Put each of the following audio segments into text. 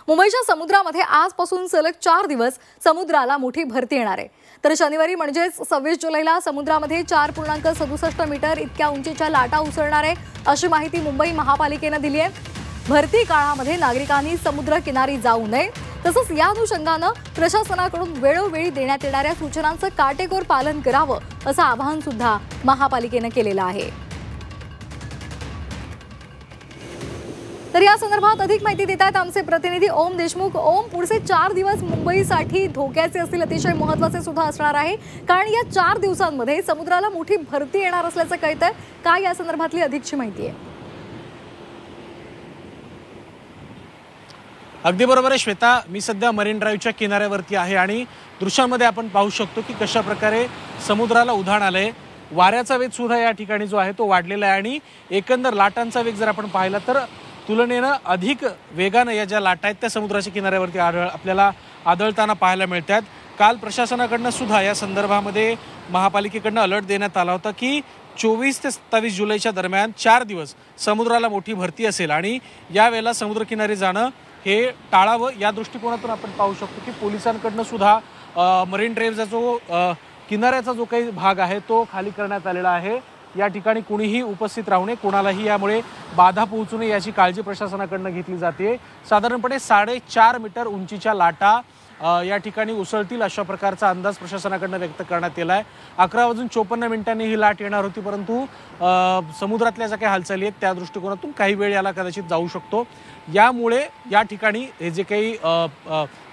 मुंबईच्या समुद्रामध्ये आजपासून सलग 4 दिवस समुद्राला मोठी भरती येणार आहे। तर शनिवारी म्हणजेच 26 जुलैला समुद्रामध्ये 4.67 मीटर इतक्या उंचीच्या लाटा उसळणार आहे, अशी माहिती मुंबई महापालिकेने दिली आहे। भरती काळामध्ये नागरिकांनी समुद्र किनारी जाऊ नये, तसंच या अनुषंगाने प्रशासनाकडून वेळोवेळी देण्यात येणाऱ्या सूचनांचं काटेकोर पालन करावं, असं आवाहन सुद्धा महापालिकेने केलेलं आहे। तर या संदर्भात अधिक माहिती देत आहेत आमचे प्रतिनिधी ओम देशमुख। ओम, पुढचे 4 दिवस मुंबईसाठी धोक्याचे असतील, अतिशय महत्त्वाचे सुद्धा असणार आहे, कारण या 4 दिवसांमध्ये समुद्राला मोठी भरती येणार असल्याचं कळतंय। काय या संदर्भातली अधिकची माहिती आहे? अगदी बरोबर आहे श्वेता, मी सध्या मरीन ड्राईव्हच्या किनाऱ्यावरती आहे आणि दृश्यांमध्ये आपण पाहू शकतो की कशा प्रकारे समुद्राला उधाण आलंय। वाऱ्याचा वेग सुद्धा या ठिकाणी जो आहे तो वाढलेला आहे आणि एकंदर लाटांचा वेग जर आपण पाहिला तर तुलनेनं अधिक वेगाने या ज्या लाटा आहेत त्या समुद्राच्या किनाऱ्यावरती आपल्याला आढळताना पाहायला मिळतात। काल प्रशासनाकडनं सुद्धा या संदर्भामध्ये महापालिकेकडनं अलर्ट देण्यात आला होता की 24 ते 27 जुलैच्या दरम्यान 4 दिवस समुद्राला मोठी भरती असेल आणि यावेळेला समुद्रकिनारी जाणं हे टाळावं, या दृष्टिकोनातून आपण पाहू शकतो की पोलिसांकडनं सुद्धा मरीन ड्राईव्हचा जो किनाऱ्याचा जो काही भाग आहे तो खाली करण्यात आलेला आहे। या ठिकाणी कुणीही उपस्थित राहू नये, कोणालाही यामुळे बाधा पोहोचू नये याची काळजी प्रशासनाकडनं घेतली जाते। साधारणपणे 4.5 मीटर उंचीच्या लाटा या ठिकाणी उसळतील अशा प्रकारचा अंदाज प्रशासनाकडनं व्यक्त करण्यात आला आहे। 11:54 ही लाट येणार होती, परंतु समुद्रातल्या ज्या काही हालचाली आहेत त्या दृष्टिकोनातून काही वेळ याला कदाचित जाऊ शकतो। यामुळे या ठिकाणी हे जे काही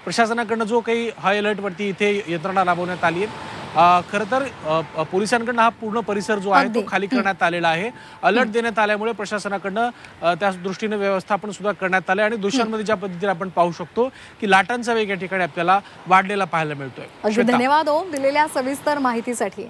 प्रशासनाकडनं जो काही हाय अलर्टवरती इथे यंत्रणा राबवण्यात आली आहे, खरं तर पोलिसांकडनं हा पूर्ण परिसर जो आहे तो खाली करण्यात आलेला आहे। अलर्ट देण्यात आल्यामुळे प्रशासनाकडनं त्या दृष्टीने व्यवस्थापन सुद्धा करण्यात आले आणि दृश्यांमध्ये ज्या पद्धतीने आपण पाहू शकतो की लाटांचा वेग या ठिकाणी आपल्याला वाढलेला पाहायला मिळतोय। धन्यवाद ओम, दिलेल्या सविस्तर माहितीसाठी।